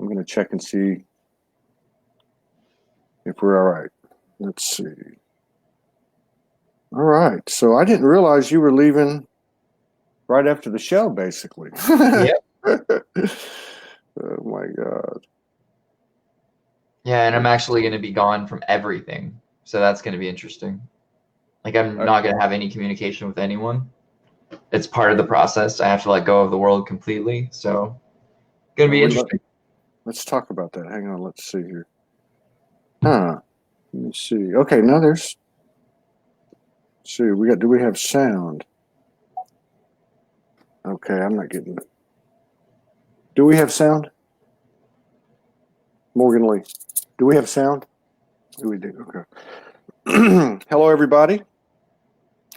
I'm going to check and see if we're all right. Let's see. All right. So I didn't realize you were leaving right after the show, basically. Yep. Oh my God. Yeah, and I'm actually going to be gone from everything. So that's going to be interesting. Like, I'm not going to have any communication with anyone. It's part of the process. I have to let go of the world completely. So it's going to be interesting. Let's talk about that. Hang on. Let's see here. Let me see. Okay, now there's. Let's see, do we have sound? Okay, I'm not getting it. Do we have sound? Morgan Lee, do we have sound? We do. Okay. Hello, everybody.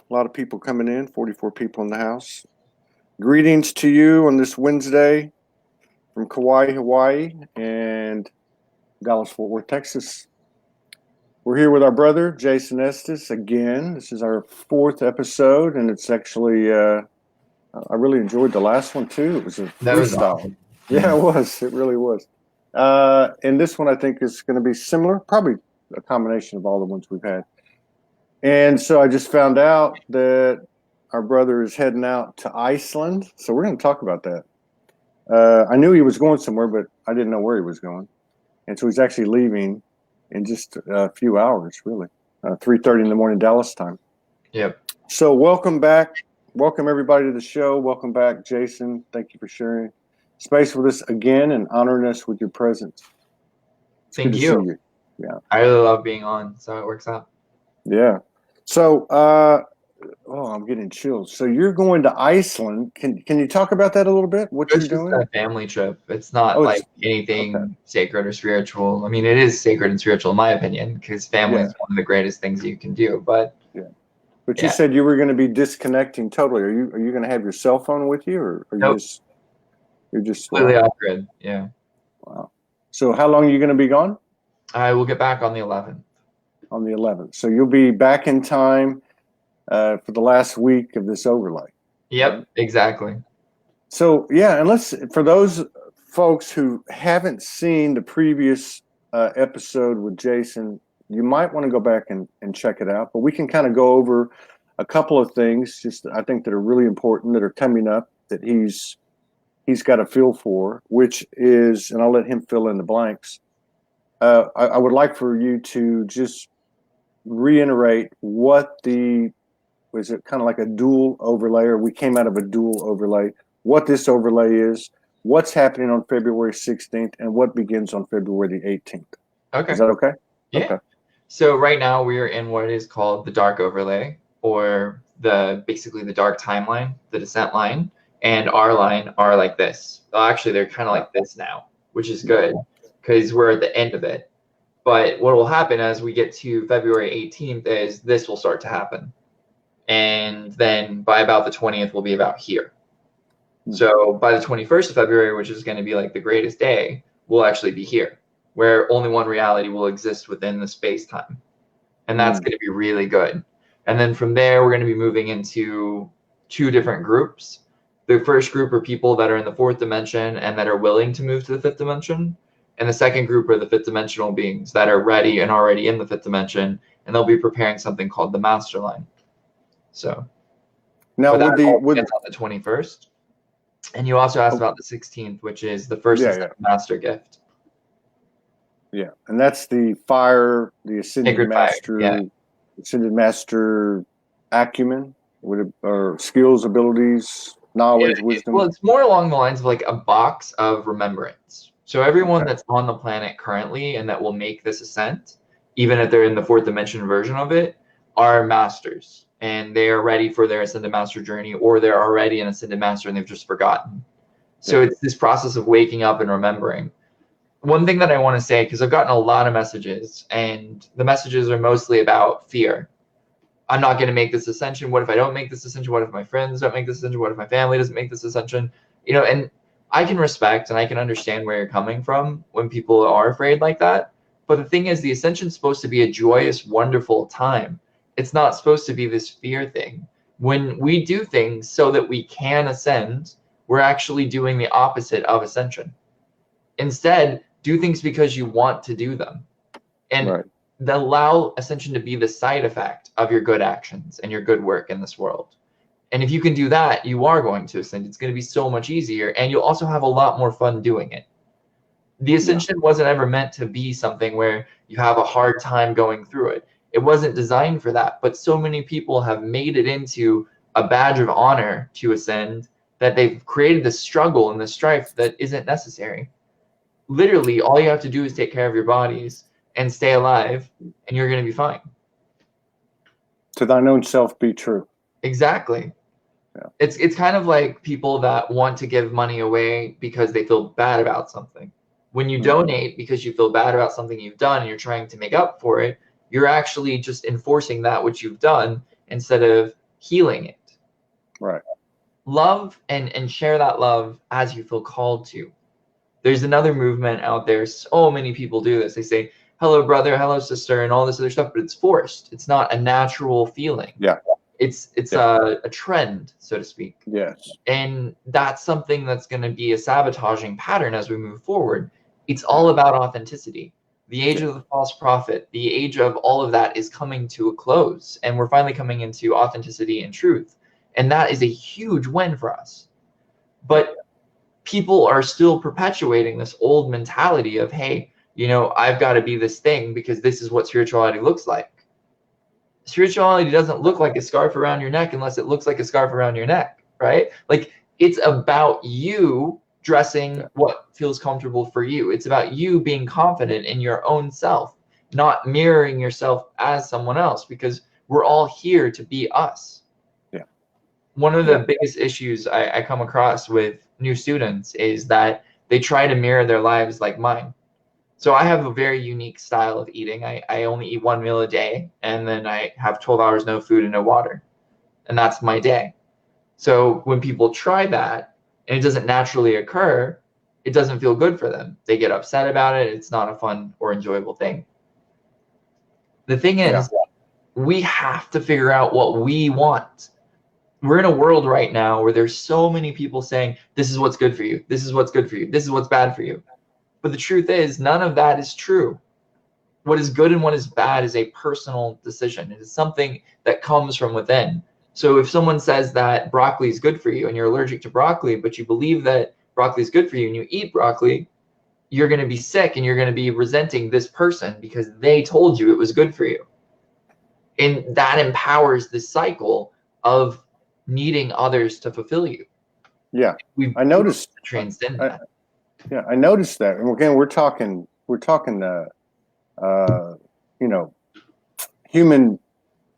A lot of people coming in. 44 people in the house. Greetings to you on this Wednesday from Kauai, Hawaii, and Dallas-Fort Worth, Texas. We're here with our brother, Jason Estes, again. This is our 4th episode, and it's actually, I really enjoyed the last one, too. It was a freestyle. Awesome. Yeah, it was. It really was. And this one, I think, is going to be similar, probably a combination of all the ones we've had. And so I just found out that our brother is heading out to Iceland. So we're going to talk about that. I knew he was going somewhere, but I didn't know where he was going. And so he's actually leaving in just a few hours, really. 3:30 in the morning Dallas time. Yep. So welcome back. Welcome, everybody, to the show. Welcome back, Jason. Thank you for sharing space with us again and honoring us with your presence. Thank you. Yeah. I really love being on, so it works out. Yeah. So, I'm getting chills. So you're going to Iceland. Can you talk about that a little bit? What you're doing? It's just a family trip. It's not like anything sacred or spiritual. I mean, it is sacred and spiritual in my opinion, because family is one of the greatest things you can do. But you said you were going to be disconnecting totally. Are you going to have your cell phone with you, or are nope. you're just completely off grid? Yeah. Wow. So how long are you going to be gone? I will get back on the 11th. On the 11th. So you'll be back in time for the last week of this overlay. Yep, right? Exactly. So and for those folks who haven't seen the previous episode with Jason, you might want to go back and check it out. But we can kind of go over a couple of things, just I think that are really important that are coming up that he's got a feel for, which is, and I'll let him fill in the blanks. I would like for you to just reiterate was it kind of like a dual overlay, or we came out of a dual overlay, what this overlay is, what's happening on February 16th, and what begins on February the 18th. Okay. Is that okay? Yeah. Okay. So right now we are in what is called the dark overlay, or basically the dark timeline, the descent line, and our line are like this. Well, actually, they're kind of like this now, which is good because we're at the end of it. But what will happen as we get to February 18th is this will start to happen. And then by about the 20th, we'll be about here. So by the 21st of February, which is going to be like the greatest day, we'll actually be here, where only one reality will exist within the space-time. And that's going to be really good. And then from there, we're going to be moving into 2 different groups. The first group are people that are in the 4th dimension and that are willing to move to the 5th dimension. And the second group are the 5th dimensional beings that are ready and already in the 5th dimension, and they'll be preparing something called the master line. So now on the 21st. And you also asked about the 16th, which is the first master gift. Yeah, and that's the fire, the ascended master, ascended master acumen, or skills, abilities, knowledge, wisdom. Well, it's more along the lines of like a box of remembrance. So everyone that's on the planet currently and that will make this ascent, even if they're in the 4th dimension version of it, are masters. And they are ready for their ascended master journey, or they're already an ascended master and they've just forgotten. So it's this process of waking up and remembering. One thing that I want to say, because I've gotten a lot of messages, and the messages are mostly about fear. I'm not going to make this ascension. What if I don't make this ascension? What if my friends don't make this ascension? What if my family doesn't make this ascension? And I can respect and I can understand where you're coming from when people are afraid like that. But the thing is, the ascension is supposed to be a joyous, wonderful time. It's not supposed to be this fear thing. When we do things so that we can ascend, we're actually doing the opposite of ascension. Instead, do things because you want to do them. And Right. allow ascension to be the side effect of your good actions and your good work in this world. And if you can do that, you are going to ascend. It's going to be so much easier, and you'll also have a lot more fun doing it. The ascension wasn't ever meant to be something where you have a hard time going through it. It wasn't designed for that, but so many people have made it into a badge of honor to ascend that they've created this struggle and this strife that isn't necessary. Literally, all you have to do is take care of your bodies and stay alive, and you're going to be fine. To thine own self be true. Exactly. Yeah. It's kind of like people that want to give money away because they feel bad about something. When you donate because you feel bad about something you've done and you're trying to make up for it, you're actually just enforcing that which you've done instead of healing it. Right. Love and share that love as you feel called to. There's another movement out there. So many people do this. They say, hello, brother, hello, sister, and all this other stuff, but it's forced. It's not a natural feeling. Yeah. It's a trend, so to speak. Yes. And that's something that's going to be a sabotaging pattern as we move forward. It's all about authenticity. The age of the false prophet, the age of all of that is coming to a close. And we're finally coming into authenticity and truth. And that is a huge win for us. But people are still perpetuating this old mentality of, hey, you know, I've got to be this thing because this is what spirituality looks like. Spirituality doesn't look like a scarf around your neck unless it looks like a scarf around your neck, right? Like, it's about you dressing what feels comfortable for you. It's about you being confident in your own self, not mirroring yourself as someone else, because we're all here to be us. Yeah. One of the biggest issues I come across with new students is that they try to mirror their lives like mine. So I have a very unique style of eating. I only eat one meal a day, and then I have 12 hours no food and no water. And that's my day. So when people try that and it doesn't naturally occur, it doesn't feel good for them. They get upset about it. It's not a fun or enjoyable thing. The thing is, we have to figure out what we want. We're in a world right now where there's so many people saying, this is what's good for you. This is what's good for you. This is what's bad for you. But the truth is, none of that is true. What is good and what is bad is a personal decision. It is something that comes from within. So if someone says that broccoli is good for you and you're allergic to broccoli, but you believe that broccoli is good for you and you eat broccoli, you're going to be sick and you're going to be resenting this person because they told you it was good for you. And that empowers the cycle of needing others to fulfill you. Yeah, I noticed. Transcend that. Yeah, I noticed that. And again, we're talking, you know, human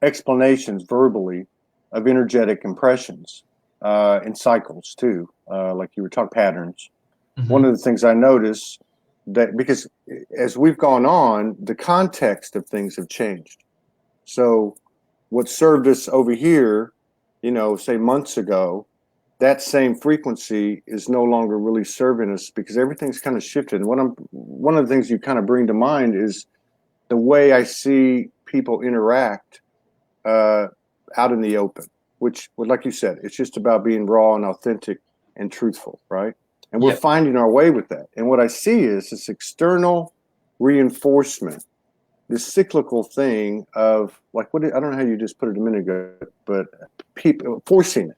explanations verbally of energetic impressions in cycles too, like you were talking patterns. Mm-hmm. One of the things I noticed that because as we've gone on, the context of things have changed. So what served us over here, you know, say months ago, that same frequency is no longer really serving us because everything's kind of shifted. And one of the things you kind of bring to mind is the way I see people interact out in the open, which, like you said, it's just about being raw and authentic and truthful, right? And we're finding our way with that. And what I see is this external reinforcement, this cyclical thing of like, I don't know how you just put it a minute ago, but people forcing it.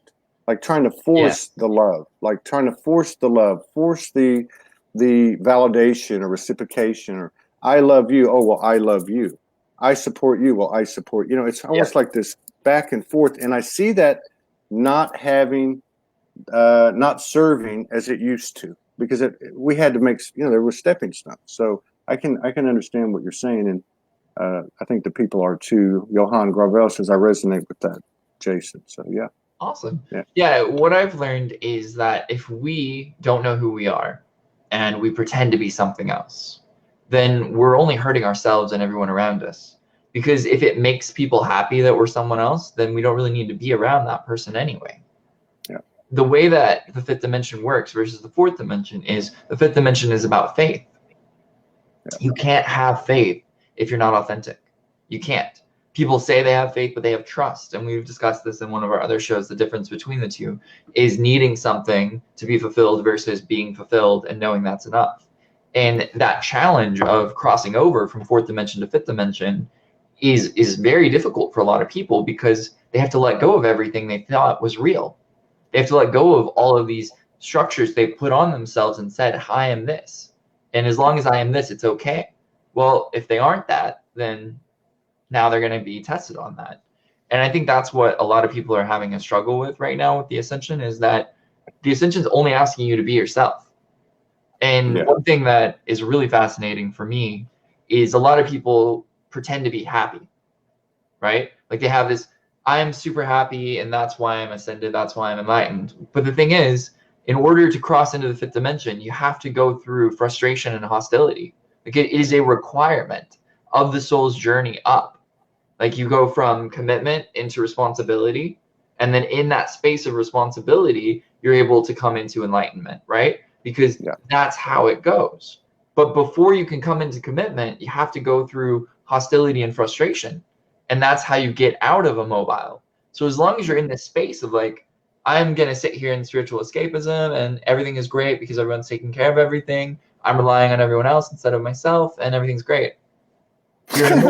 Like trying to force the love, like trying to force the love, force the validation or reciprocation, or I love you. Oh, well, I love you. I support you. Well, I support, you know, it's almost like this back and forth. And I see that not serving as it used to, because we had to make, you know, there were stepping stones. So I can understand what you're saying. And I think the people are too. Johan Gravel says, I resonate with that, Jason. So, yeah. Awesome. Yeah, what I've learned is that if we don't know who we are and we pretend to be something else, then we're only hurting ourselves and everyone around us. Because if it makes people happy that we're someone else, then we don't really need to be around that person anyway. Yeah. The way that the fifth dimension works versus the fourth dimension is the fifth dimension is about faith. Yeah. You can't have faith if you're not authentic. You can't. People say they have faith, but they have trust. And we've discussed this in one of our other shows. The difference between the two is needing something to be fulfilled versus being fulfilled and knowing that's enough. And that challenge of crossing over from fourth dimension to fifth dimension is very difficult for a lot of people, because they have to let go of everything they thought was real. They have to let go of all of these structures they put on themselves and said, I am this. And as long as I am this, it's okay. Well, if they aren't that, then now they're going to be tested on that. And I think that's what a lot of people are having a struggle with right now with the Ascension, is that the Ascension is only asking you to be yourself. And one thing that is really fascinating for me is a lot of people pretend to be happy, right? Like they have this, I'm super happy and that's why I'm ascended, that's why I'm enlightened. But the thing is, in order to cross into the fifth dimension, you have to go through frustration and hostility. Like it is a requirement of the soul's journey up. Like you go from commitment into responsibility, and then in that space of responsibility, you're able to come into enlightenment, right? Because that's how it goes. But before you can come into commitment, you have to go through hostility and frustration. And that's how you get out of immobile. So as long as you're in this space of like, I'm going to sit here in spiritual escapism and everything is great because everyone's taking care of everything, I'm relying on everyone else instead of myself, and everything's great. You're in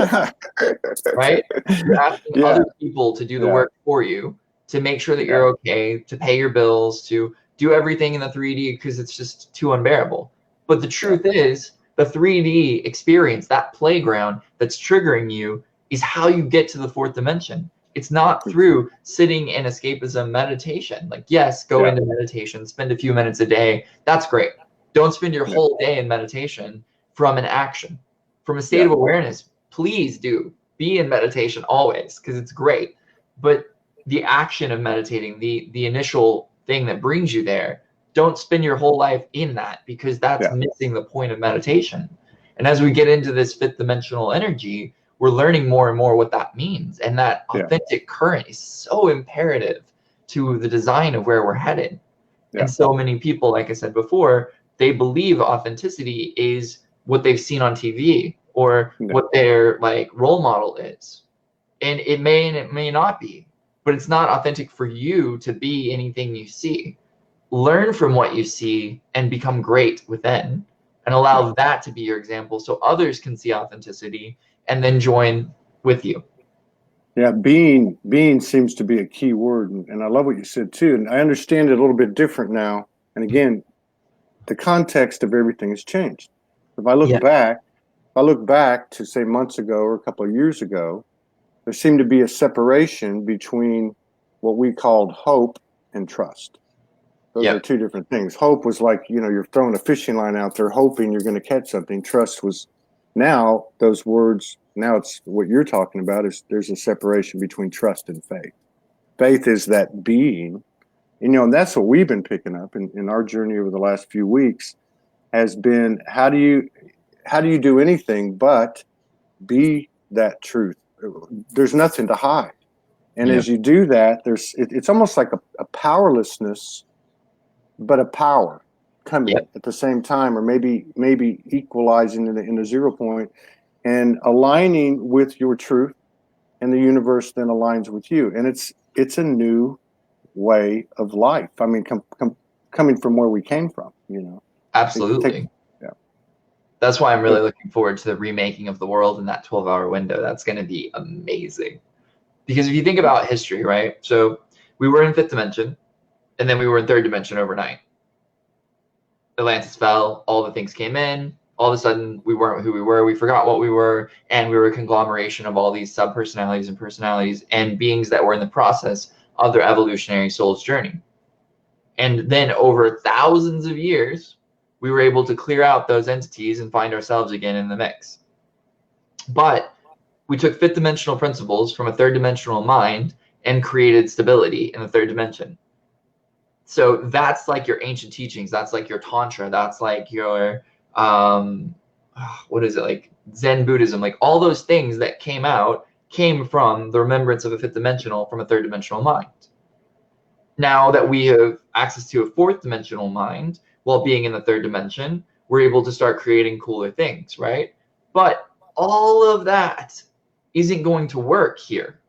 right? You're asking other people to do the work for you, to make sure that you're okay, to pay your bills, to do everything in the 3D because it's just too unbearable. But the truth is, the 3D experience, that playground that's triggering you, is how you get to the fourth dimension. It's not through sitting in escapism meditation. Like, yes, go into meditation, spend a few minutes a day. That's great. Don't spend your whole day in meditation from an action, from a state of awareness. Please do be in meditation always, because it's great. But the action of meditating, the initial thing that brings you there, don't spend your whole life in that, because that's missing the point of meditation. And as we get into this fifth dimensional energy, we're learning more and more what that means. And that authentic current is so imperative to the design of where we're headed. And so many people, like I said before, they believe authenticity is what they've seen on TV or what their like role model is. And it may and it may not be, but it's not authentic for you to be anything you see. Learn from what you see and become great within, and allow that to be your example so others can see authenticity and then join with you. Yeah, being seems to be a key word, and I love what you said too. And I understand it a little bit different now. And again, the context of everything has changed. If I look back to say months ago or a couple of years ago, there seemed to be a separation between what we called hope and trust. Those are two different things. Hope was like, you're throwing a fishing line out there hoping you're going to catch something. Trust was, now those words, now it's what you're talking about, is there's a separation between trust and faith. Faith is that being, and that's what we've been picking up in our journey over the last few weeks, has been, how do you do anything but be that truth? There's nothing to hide. And as you do that, it's almost like a powerlessness, but a power coming at the same time, or maybe equalizing in a 0 point and aligning with your truth, and the universe then aligns with you. And it's a new way of life. I mean, coming from where we came from, Absolutely. That's why I'm really looking forward to the remaking of the world in that 12-hour window. That's going to be amazing. Because if you think about history, right? So we were in fifth dimension, and then we were in third dimension overnight. Atlantis fell, all the things came in. All of a sudden, we weren't who we were. We forgot what we were, and we were a conglomeration of all these sub-personalities and personalities and beings that were in the process of their evolutionary soul's journey. And then over thousands of years, we were able to clear out those entities and find ourselves again in the mix. But we took fifth dimensional principles from a third dimensional mind and created stability in the third dimension. So that's like your ancient teachings. That's like your Tantra. That's like your, what is it? Like Zen Buddhism, like all those things that came from the remembrance of a fifth dimensional from a third dimensional mind. Now that we have access to a fourth dimensional mind, while being in the third dimension, we're able to start creating cooler things, right? But all of that isn't going to work here,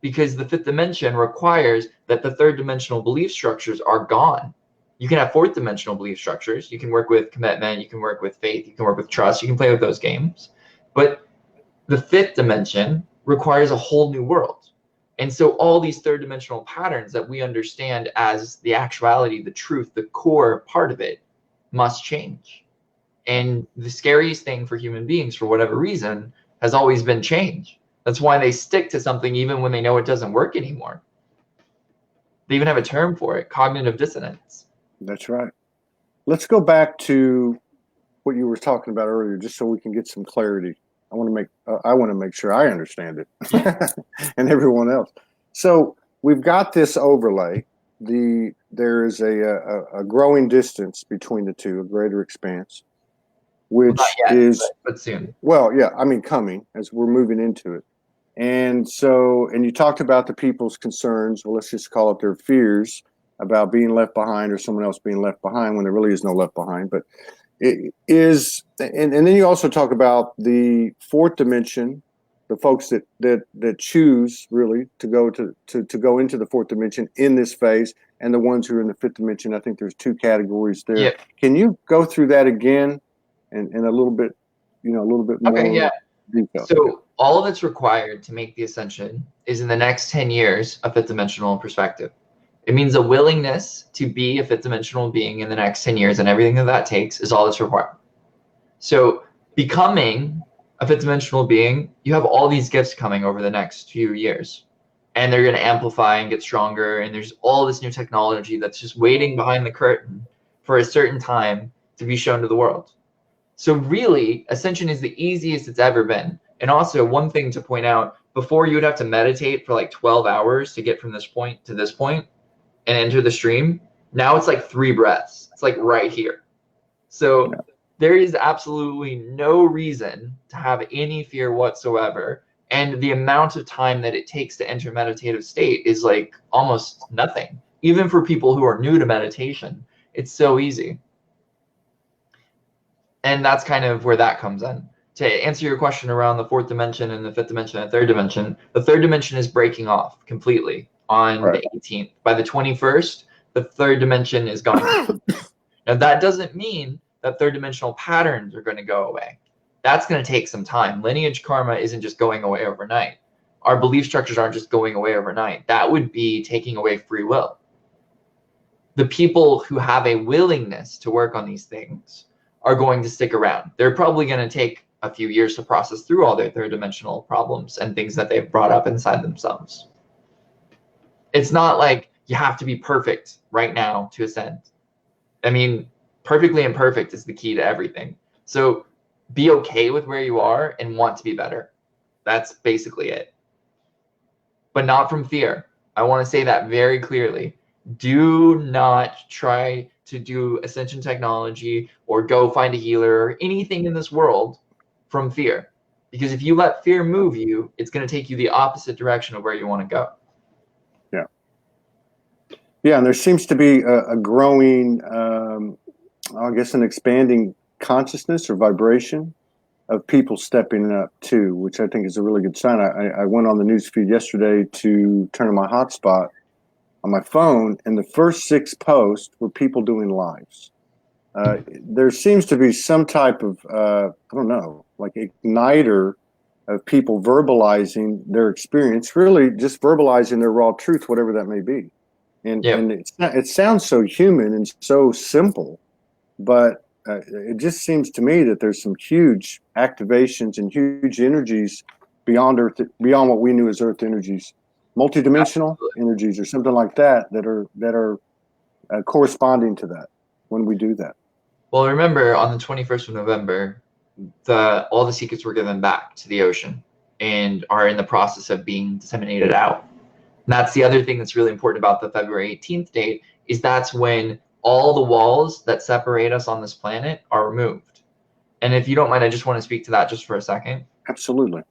because the fifth dimension requires that the third dimensional belief structures are gone. You can have fourth dimensional belief structures. You can work with commitment. You can work with faith. You can work with trust. You can play with those games. But the fifth dimension requires a whole new world. And so all these third dimensional patterns that we understand as the actuality, the truth, the core part of it must change. And the scariest thing for human beings, for whatever reason, has always been change. That's why they stick to something even when they know it doesn't work anymore. They even have a term for it, cognitive dissonance. That's right. Let's go back to what you were talking about earlier, just so we can get some clarity. I want to make sure I understand it and everyone else. So we've got this overlay. There is a growing distance between the two, a greater expanse, which not yet, is but soon. Well, yeah, I mean, coming as we're moving into it. And so, and you talked about the people's concerns, well, let's just call it their fears about being left behind or someone else being left behind when there really is no left behind. But it is, and then you also talk about the fourth dimension, the folks that choose really to go go into the fourth dimension in this phase, and the ones who are in the fifth dimension. I think there's two categories there. Yep. Can you go through that again and a little bit, a little bit more detail? So all that's required to make the ascension is in the next 10 years a fifth dimensional perspective. It means a willingness to be a fifth dimensional being in the next 10 years, and everything that takes is all that's required. So becoming a fifth dimensional being, you have all these gifts coming over the next few years, and they're going to amplify and get stronger. And there's all this new technology that's just waiting behind the curtain for a certain time to be shown to the world. So really, ascension is the easiest it's ever been. And also, one thing to point out, before you would have to meditate for like 12 hours to get from this point to this point and enter the stream. Now it's like 3 breaths. It's like right here. So there is absolutely no reason to have any fear whatsoever. And the amount of time that it takes to enter meditative state is like almost nothing. Even for people who are new to meditation, it's so easy. And that's kind of where that comes in. To answer your question around the fourth dimension and the fifth dimension and third dimension, the third dimension is breaking off completely on the 18th. By the 21st, the third dimension is gone. Now, that doesn't mean that third dimensional patterns are going to go away. That's going to take some time. Lineage karma isn't just going away overnight. Our belief structures aren't just going away overnight. That would be taking away free will. The people who have a willingness to work on these things are going to stick around. They're probably going to take a few years to process through all their third dimensional problems and things that they've brought up inside themselves. It's not like you have to be perfect right now to ascend. I mean, perfectly imperfect is the key to everything. So be okay with where you are and want to be better. That's basically it. But not from fear. I want to say that very clearly. Do not try to do ascension technology or go find a healer or anything in this world from fear. Because if you let fear move you, it's going to take you the opposite direction of where you want to go. Yeah. Yeah, and there seems to be a growing, I guess, an expanding consciousness or vibration of people stepping up too, which I think is a really good sign. I went on the news feed yesterday to turn on my hotspot on my phone, and the first 6 posts were people doing lives. There seems to be some type of, I don't know, like igniter of people verbalizing their experience, really just verbalizing their raw truth, whatever that may be. And it sounds so human and so simple, but it just seems to me that there's some huge activations and huge energies beyond Earth, beyond what we knew as Earth energies, multidimensional energies or something like that are corresponding to that when we do that. Well, remember on the 21st of November, all the secrets were given back to the ocean and are in the process of being disseminated out. And that's the other thing that's really important about the February 18th date is that's when all the walls that separate us on this planet are removed. And if you don't mind, I just want to speak to that just for a second. Absolutely.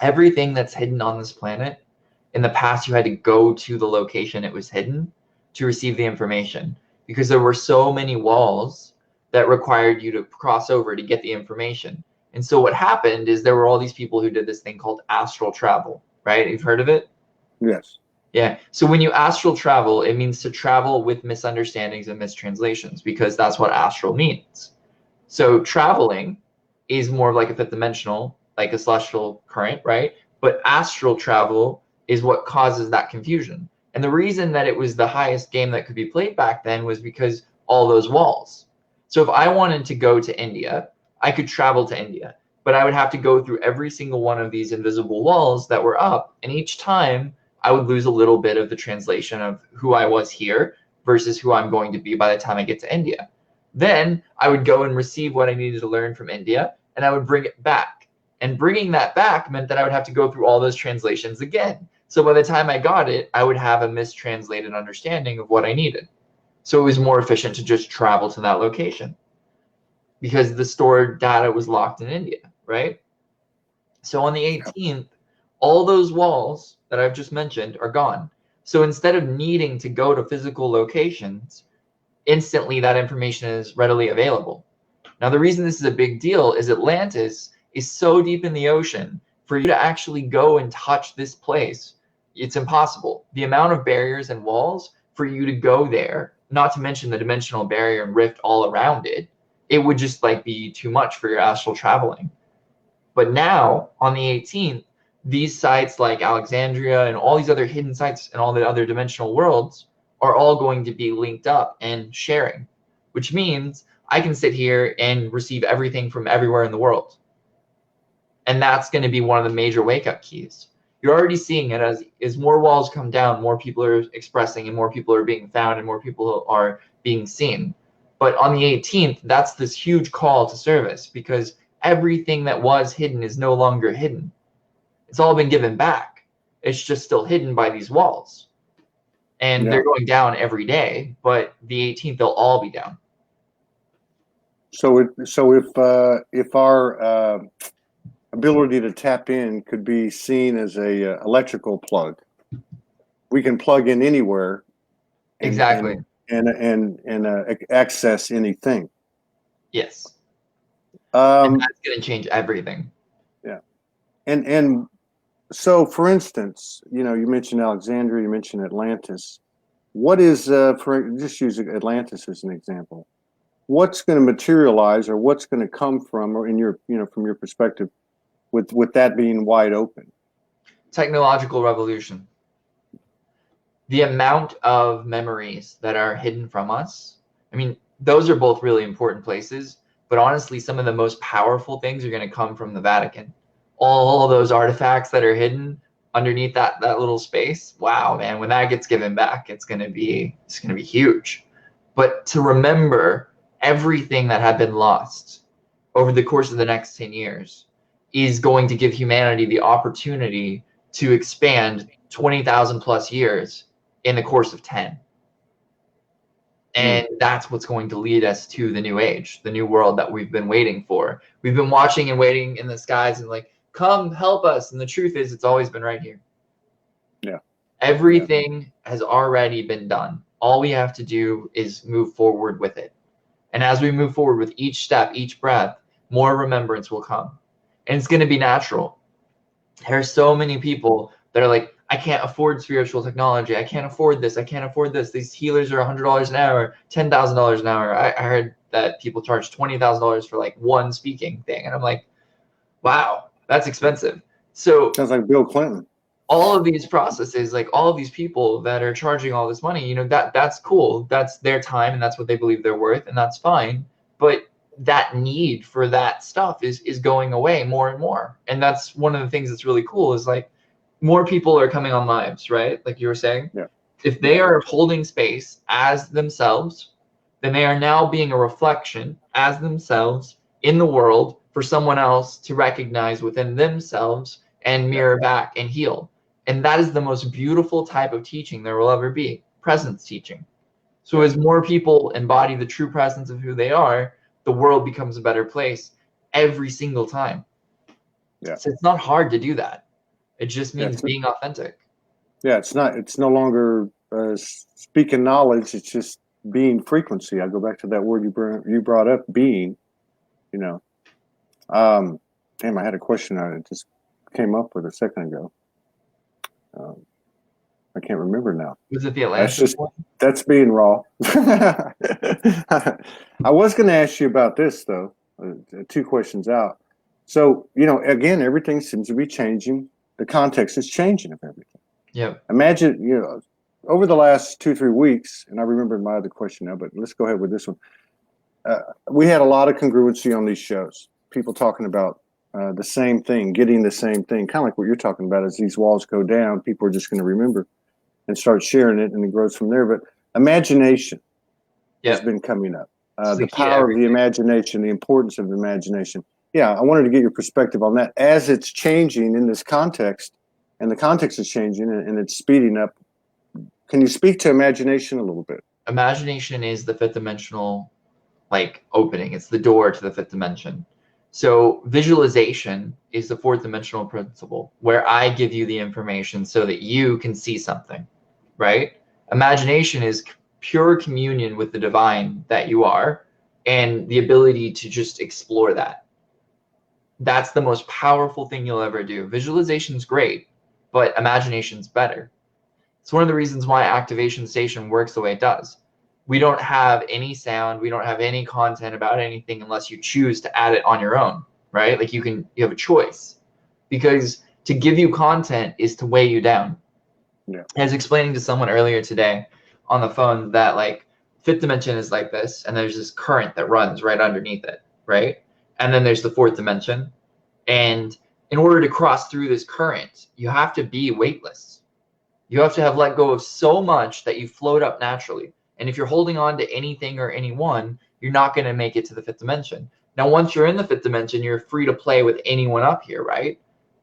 Everything that's hidden on this planet, in the past, you had to go to the location it was hidden to receive the information because there were so many walls that required you to cross over to get the information. And so what happened is there were all these people who did this thing called astral travel, right? You've heard of it? Yes. Yeah. So when you astral travel, it means to travel with misunderstandings and mistranslations, because that's what astral means. So traveling is more like a fifth dimensional, like a celestial current, right? But astral travel is what causes that confusion. And the reason that it was the highest game that could be played back then was because all those walls. So if I wanted to go to India, I could travel to India, but I would have to go through every single one of these invisible walls that were up. And each time I would lose a little bit of the translation of who I was here versus who I'm going to be by the time I get to India. Then I would go and receive what I needed to learn from India, and I would bring it back. And bringing that back meant that I would have to go through all those translations again. So by the time I got it, I would have a mistranslated understanding of what I needed. So it was more efficient to just travel to that location because the stored data was locked in India, right? So on the 18th, all those walls that I've just mentioned are gone. So instead of needing to go to physical locations, instantly that information is readily available. Now, the reason this is a big deal is Atlantis is so deep in the ocean. For you to actually go and touch this place, it's impossible. The amount of barriers and walls for you to go there, not to mention the dimensional barrier and rift all around it, it would just like be too much for your astral traveling. But now on the 18th, these sites like Alexandria and all these other hidden sites and all the other dimensional worlds are all going to be linked up and sharing, which means I can sit here and receive everything from everywhere in the world. And that's going to be one of the major wake-up keys. You're already seeing it as more walls come down, more people are expressing and more people are being found and more people are being seen. But on the 18th, that's this huge call to service because everything that was hidden is no longer hidden. It's all been given back. It's just still hidden by these walls. And they're going down every day, but the 18th, they'll all be down. So if our ability to tap in could be seen as a electrical plug, we can plug in anywhere. Exactly. And access anything. Yes. And that's going to change everything. Yeah. And so, for instance, you mentioned Alexandria, you mentioned Atlantis. What is, just use Atlantis as an example, what's going to materialize or what's going to come from, or in your, from your perspective, with that being wide open? Technological revolution. The amount of memories that are hidden from us, I mean, those are both really important places, but honestly, some of the most powerful things are going to come from the Vatican. All those artifacts that are hidden underneath that little space, wow, man, when that gets given back, it's going to be huge. But to remember everything that had been lost over the course of the next 10 years is going to give humanity the opportunity to expand 20,000 plus years in the course of 10. And that's what's going to lead us to the new age, the new world that we've been waiting for. We've been watching and waiting in the skies and like, come help us. And the truth is, it's always been right here. Yeah. Everything has already been done. All we have to do is move forward with it. And as we move forward with each step, each breath, more remembrance will come. And it's going to be natural. There are so many people that are like, I can't afford spiritual technology. I can't afford this. I can't afford this. These healers are $100 an hour, $10,000 an hour. I heard that people charge $20,000 for like one speaking thing. And I'm like, wow, that's expensive. So sounds like Bill Clinton. All of these processes, like all of these people that are charging all this money, that's cool. That's their time and that's what they believe they're worth. And that's fine. But that need for that stuff is going away more and more. And that's one of the things that's really cool is like more people are coming on lives, right? Like you were saying, if they are holding space as themselves, then they are now being a reflection as themselves in the world for someone else to recognize within themselves and mirror back and heal. And that is the most beautiful type of teaching there will ever be, presence teaching. So as more people embody the true presence of who they are, the world becomes a better place every single time. So it's not hard to do that. It just means being authentic. Yeah, it's no longer speaking knowledge. It's just being frequency. I go back to that word you brought up, being, damn, I had a question I just came up with a second ago. I can't remember now. Was it the That's Atlantis just one? that's being raw. I was going to ask you about this though. 2 questions out. So again, everything seems to be changing. The context is changing of everything. Yep. Imagine over the last 2-3 weeks, and I remember my other question now, but let's go ahead with this one. We had a lot of congruency on these shows. People talking about the same thing, getting the same thing, kind of like what you're talking about. As these walls go down, people are just going to remember and start sharing it, and it grows from there. But imagination has been coming up. The power of the imagination, the importance of imagination. Yeah, I wanted to get your perspective on that as it's changing in this context, and the context is changing and it's speeding up. Can you speak to imagination a little bit? Imagination is the fifth dimensional opening. It's the door to the fifth dimension. So visualization is the fourth dimensional principle, where I give you the information so that you can see something, right? Imagination is pure communion with the divine that you are, and the ability to just explore that. That's the most powerful thing you'll ever do. Visualization's great, but imagination's better. It's one of the reasons why Activation Station works the way it does. We don't have any sound, we don't have any content about anything unless you choose to add it on your own, right? Like you have a choice, because to give you content is to weigh you down. Yeah. I was explaining to someone earlier today on the phone that fifth dimension is like this, and there's this current that runs right underneath it, right? And then there's the fourth dimension. And in order to cross through this current, you have to be weightless. You have to have let go of so much that you float up naturally. And if you're holding on to anything or anyone, you're not going to make it to the fifth dimension. Now, once you're in the fifth dimension, you're free to play with anyone up here, right?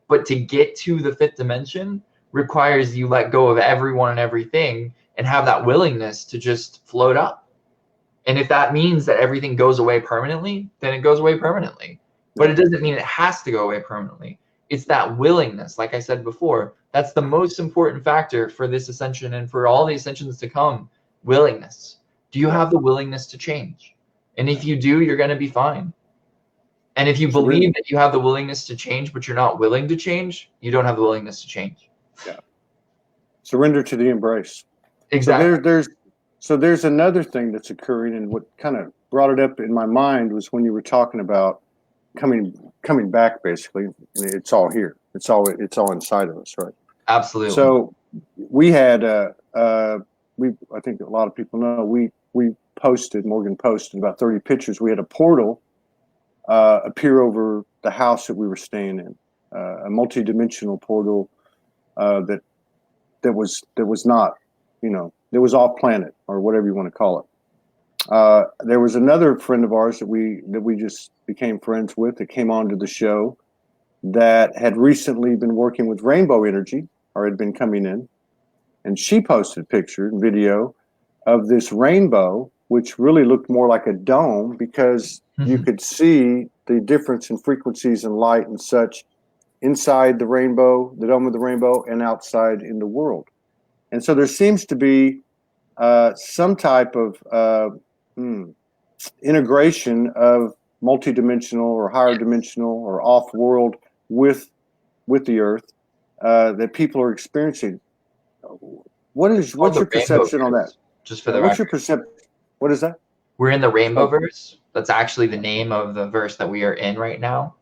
But to get to the fifth dimension requires you let go of everyone and everything and have that willingness to just float up. And if that means that everything goes away permanently, then it goes away permanently. But it doesn't mean it has to go away permanently. It's that willingness, like I said before, that's the most important factor for this ascension and for all the ascensions to come. Willingness. Do you have the willingness to change? And if you do, you're going to be fine. And if you believe that you have the willingness to change, but you're not willing to change, you don't have the willingness to change. Yeah. Surrender to the embrace. Exactly. So there's another thing that's occurring, and what kind of brought it up in my mind was when you were talking about coming back. Basically, it's all here. It's all inside of us, right? Absolutely. So we had I think a lot of people know Morgan posted about 30 pictures. We had a portal appear over the house that we were staying in, a multi-dimensional portal that was not, that was off planet or whatever you want to call it. There was another friend of ours that we just became friends with that came onto the show that had recently been working with rainbow energy, or had been coming in, and she posted a picture and video of this rainbow, which really looked more like a dome, because you could see the difference in frequencies and light and such inside the rainbow, the dome of the rainbow, and outside in the world. And so there seems to be some type of integration of multidimensional or higher dimensional or off-world with the Earth that people are experiencing. What's your perception on that? Just for the what's record. your perception? What is that? We're in the rainbow verse. That's actually the name of the verse that we are in right now.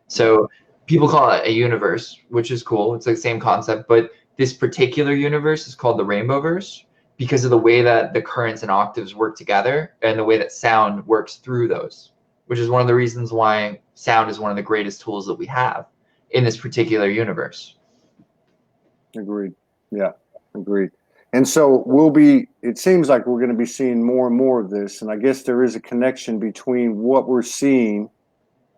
So people call it a universe, which is cool. It's the same concept, but this particular universe is called the rainbow verse because of the way that the currents and octaves work together and the way that sound works through those, which is one of the reasons why sound is one of the greatest tools that we have in this particular universe. Agreed. Yeah, agreed. And so it seems like we're going to be seeing more and more of this. And I guess there is a connection between what we're seeing,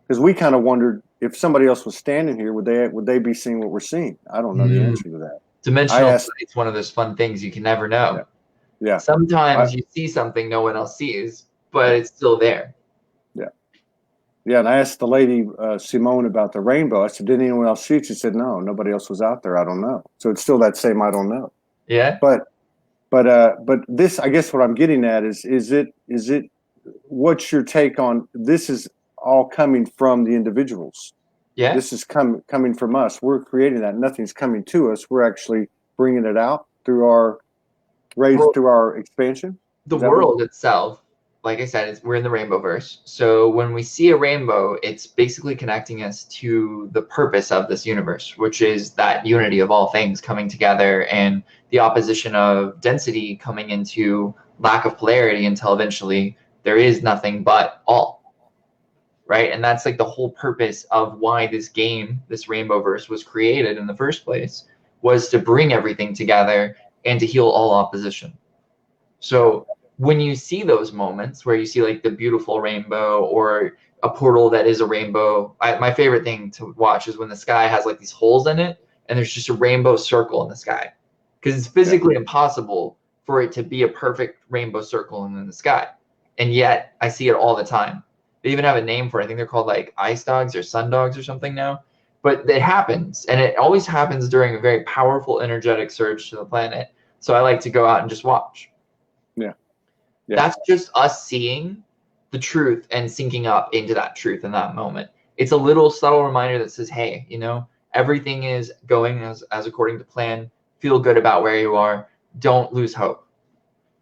because we kind of wondered if somebody else was standing here, would they be seeing what we're seeing? I don't know the answer to that. Dimensional sight's one of those fun things you can never know. Yeah. Sometimes you see something no one else sees, but it's still there. Yeah. Yeah. And I asked the lady, Simone, about the rainbow. I said, did anyone else see it? She said, no, nobody else was out there. I don't know. So it's still that same, I don't know. Yeah. But this, I guess what I'm getting at is it, what's your take on, this is all coming from the individuals. Yeah. This is coming from us. We're creating that. Nothing's coming to us. We're actually bringing it out through our raised Well, through our expansion? the Is that what- world itself, like I said, we're in the rainbow verse. So when we see a rainbow, it's basically connecting us to the purpose of this universe, which is that unity of all things coming together and the opposition of density coming into lack of polarity until eventually there is nothing but all. Right? And that's like the whole purpose of why this game, this rainbow verse, was created in the first place, was to bring everything together and to heal all opposition. So when you see those moments where you see like the beautiful rainbow or a portal that is a rainbow, my favorite thing to watch is when the sky has like these holes in it and there's just a rainbow circle in the sky, because it's physically impossible for it to be a perfect rainbow circle in the sky. And yet I see it all the time. They even have a name for it. I think they're called like ice dogs or sun dogs or something now. But it happens, and it always happens during a very powerful energetic surge to the planet. So I like to go out and just watch. Yeah. That's just us seeing the truth and syncing up into that truth in that moment. It's a little subtle reminder that says, hey, you know, everything is going as according to plan. Feel good about where you are. Don't lose hope.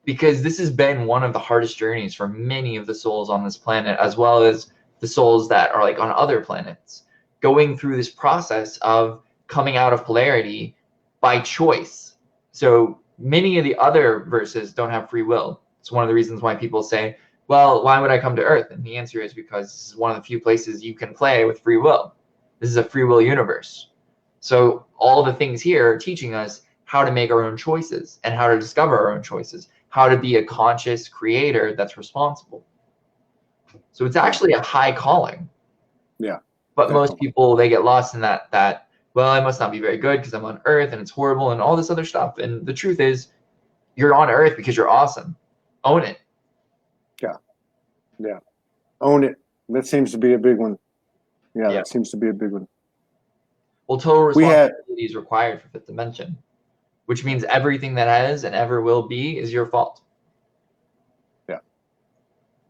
Because this has been one of the hardest journeys for many of the souls on this planet, as well as the souls that are like on other planets, going through this process of coming out of polarity by choice. So many of the other verses don't have free will. It's one of the reasons why people say, well, why would I come to Earth? And the answer is because this is one of the few places you can play with free will. This is a free will universe. So all the things here are teaching us how to make our own choices and how to discover our own choices, how to be a conscious creator that's responsible. So it's actually a high calling. Yeah. But Definitely. most people, they get lost in that, well, I must not be very good because I'm on Earth and it's horrible and all this other stuff. And the truth is, you're on Earth because you're awesome. Own it. Yeah. Own it. That seems to be a big one. Yeah, Yeah. that seems to be a big one. Well, total We had- responsibility is required for fifth dimension, which means everything that has and ever will be is your fault.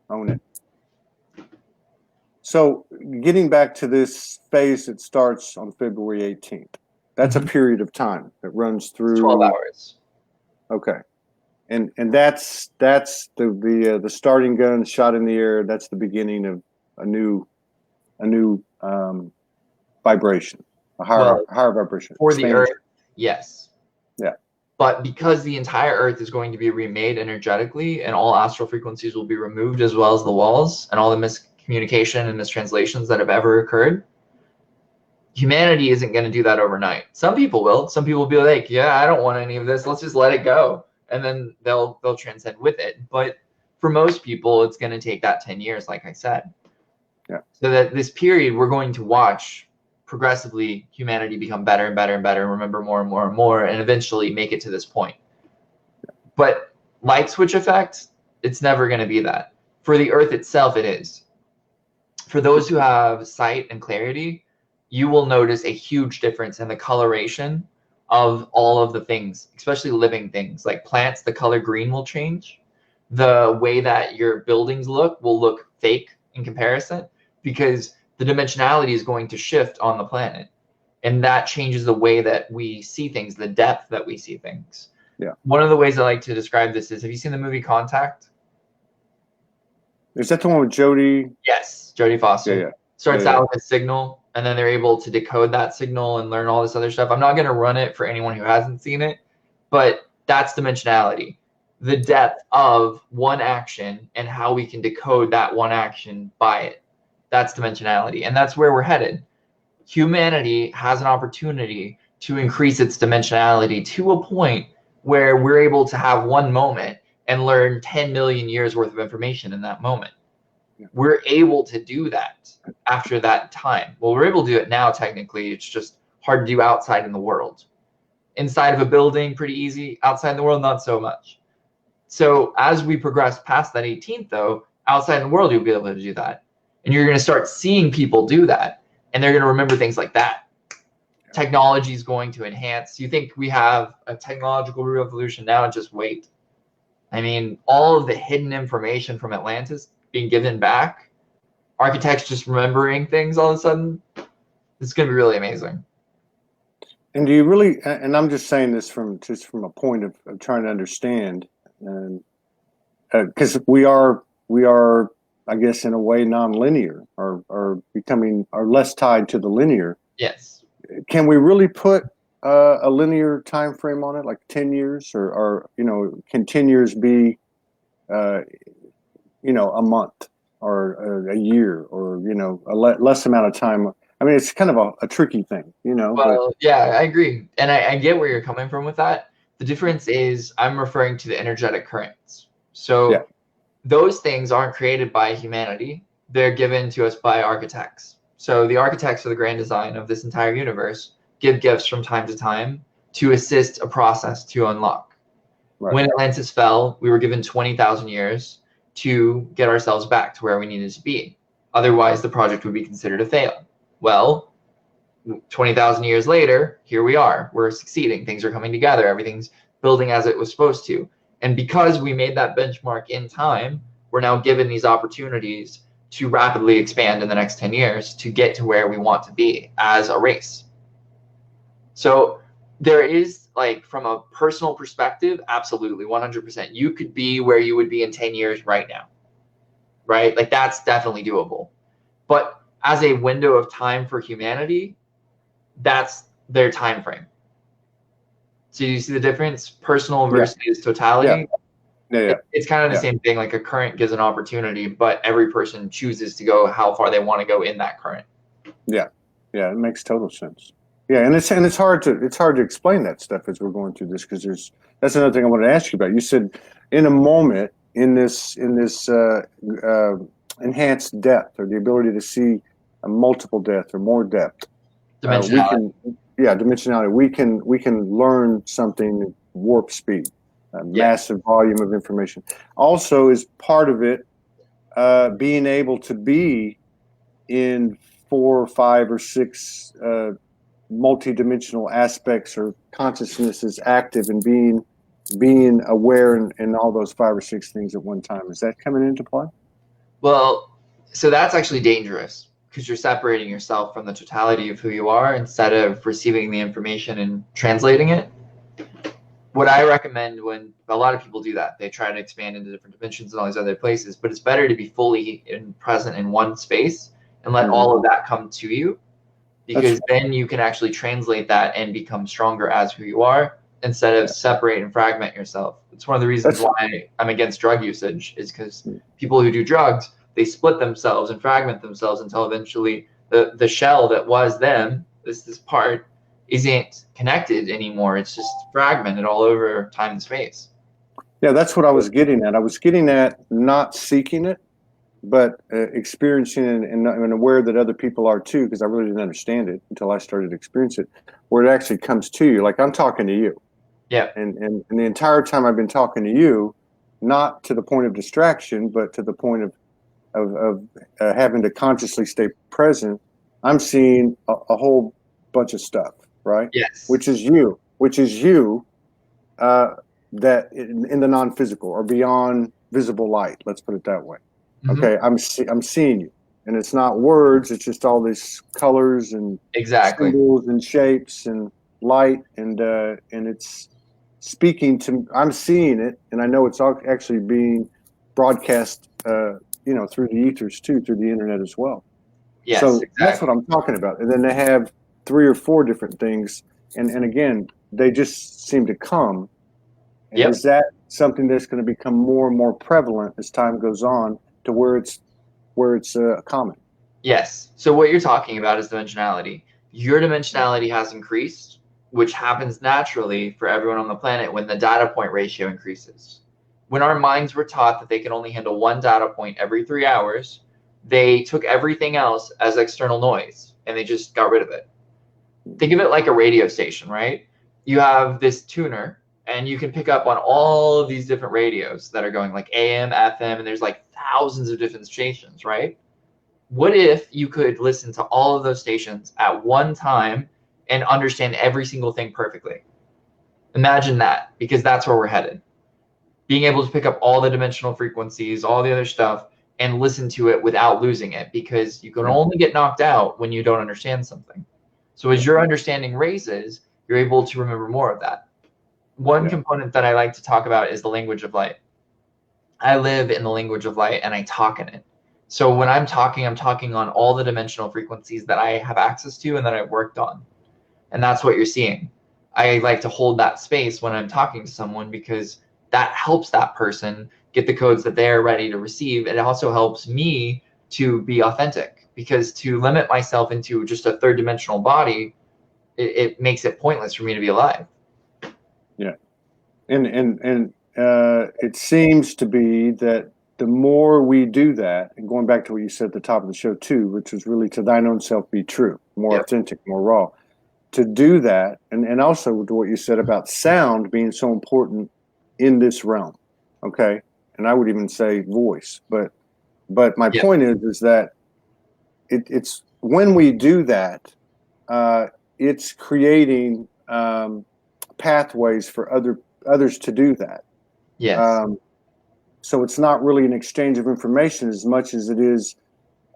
Own it. So getting back to this phase that starts on February 18th, that's a period of time that runs through 12 hours. Okay. And that's the starting gun shot in the air. That's the beginning of a new vibration, a higher vibration. For the Expansion. Earth, yes. Yeah. But because the entire Earth is going to be remade energetically and all astral frequencies will be removed, as well as the walls and all the miscommunication and mistranslations that have ever occurred, humanity isn't going to do that overnight. Some people will. Some people will be like, yeah, I don't want any of this. Let's just let it go. And then they'll transcend with it. But for most people, it's going to take that 10 years, like I said. Yeah. So that this period, we're going to watch progressively humanity become better and better and better, and remember more and more and more, and eventually make it to this point. But light switch effect, it's never going to be that. For the Earth itself, it is. For those who have sight and clarity, you will notice a huge difference in the coloration of all of the things, especially living things. Like plants, the color green will change. The way that your buildings look will look fake in comparison, because the dimensionality is going to shift on the planet. And that changes the way that we see things, the depth that we see things. Yeah. One of the ways I like to describe this is, have you seen the movie Contact? Is that the one with Jodie? Yes, Jodie Foster. Yeah. Starts Yeah. out with a signal, and then they're able to decode that signal and learn all this other stuff. I'm not going to run it for anyone who hasn't seen it, but that's dimensionality. The depth of one action and how we can decode that one action by it. That's dimensionality, and that's where we're headed. Humanity has an opportunity to increase its dimensionality to a point where we're able to have one moment and learn 10 million years worth of information in that moment. Yeah. We're able to do that after that time. Well, we're able to do it now, technically. It's just hard to do outside in the world. Inside of a building, pretty easy. Outside in the world, not so much. So as we progress past that 18th, though, outside in the world, you'll be able to do that. And you're going to start seeing people do that. And they're going to remember things like that. Technology is going to enhance. You think we have a technological revolution now? Just wait. I mean, all of the hidden information from Atlantis being given back, architects just remembering things all of a sudden, it's going to be really amazing. And do you really, and I'm just saying this from a point of trying to understand, and because we are, I guess, in a way nonlinear, or becoming, or less tied to the linear. Yes. Can we really put a linear time frame on it, like 10 years, or can 10 years be uh, a month, or a year, or less amount of time? I mean, it's kind of a tricky thing, but Well, yeah, I agree. And I get where you're coming from with that. The difference is I'm referring to the energetic currents. yeah, So those things aren't created by humanity. They're given to us by architects. So the architects of the grand design of this entire universe give gifts from time to time to assist a process to unlock. right, When Atlantis fell, we were given 20,000 years to get ourselves back to where we needed to be. Otherwise, the project would be considered a fail. Well, 20,000 years later, here we are. We're succeeding. Things are coming together. Everything's building as it was supposed to. And because we made that benchmark in time, we're now given these opportunities to rapidly expand in the next 10 years to get to where we want to be as a race. So there is, like, from a personal perspective, absolutely 100%. You could be where you would be in 10 years right now, right? Like, that's definitely doable. But as a window of time for humanity, that's their time frame. So you see the difference, personal versus totality. yeah. It's kind of the Yeah. same thing. Like a current gives an opportunity, but every person chooses to go how far they want to go in that current. Yeah, yeah, it makes total sense. Yeah, and it's hard to explain that stuff as we're going through this, because that's another thing I wanted to ask you about. You said in a moment, in this enhanced depth, or the ability to see a multiple depth or more depth, Dimensionality. dimensionality. We can learn something at warp speed, a Yeah. massive volume of information. Also, is part of it being able to be in 4 or 5 or 6 multidimensional aspects, or consciousness is active, and being aware in all those 5 or 6 things at one time. Is that coming into play? Well, so that's actually dangerous because you're separating yourself from the totality of who you are instead of receiving the information and translating it. What I recommend, when a lot of people do that, they try to expand into different dimensions and all these other places, but it's better to be fully present in one space and let all of that come to you, because then you can actually translate that and become stronger as who you are instead of separate and fragment yourself. It's one of the reasons why I'm against drug usage, is because people who do drugs, they split themselves and fragment themselves until eventually the shell that was them, this part, isn't connected anymore. It's just fragmented all over time and space. Yeah, that's what I was getting at. I was getting at not seeking it, but experiencing it, and aware that other people are too, because I really didn't understand it until I started to experience it, where it actually comes to you. Like I'm talking to you. Yeah. And the entire time I've been talking to you, not to the point of distraction, but to the point of having to consciously stay present, I'm seeing a whole bunch of stuff, right? Yes. Which is you, that in the non-physical or beyond visible light. Let's put it that way. Okay, I'm seeing you, and it's not words. It's just all these colors and symbols and shapes and light, and it's speaking to. I'm seeing it, and I know it's actually being broadcast, through the ethers too, through the internet as well. Yes, so that's what I'm talking about. And then they have 3 or 4 different things, and again, they just seem to come. And is that something that's going to become more and more prevalent as time goes on, to where it's common? Yes. So what you're talking about is dimensionality. Your dimensionality has increased, which happens naturally for everyone on the planet when the data point ratio increases. When our minds were taught that they can only handle 1 data point every 3 hours, they took everything else as external noise and they just got rid of it. Think of it like a radio station, right? You have this tuner, and you can pick up on all of these different radios that are going, like AM, FM, and there's like thousands of different stations, right? What if you could listen to all of those stations at one time and understand every single thing perfectly? Imagine that, because that's where we're headed. Being able to pick up all the dimensional frequencies, all the other stuff, and listen to it without losing it, because you can only get knocked out when you don't understand something. So as your understanding raises, you're able to remember more of that. One component that I like to talk about is the language of light. I live in the language of light and I talk in it. So when I'm talking on all the dimensional frequencies that I have access to and that I've worked on. And that's what you're seeing. I like to hold that space when I'm talking to someone because that helps that person get the codes that they're ready to receive. It also helps me to be authentic, because to limit myself into just a third dimensional body, it makes it pointless for me to be alive. Yeah. And it seems to be that the more we do that, and going back to what you said at the top of the show too, which was really to thine own self be true, more authentic, more raw, to do that, and also to what you said about sound being so important in this realm, okay? And I would even say voice, but my point is that it's when we do that, it's creating pathways for others to do that. Yes. So it's not really an exchange of information as much as it is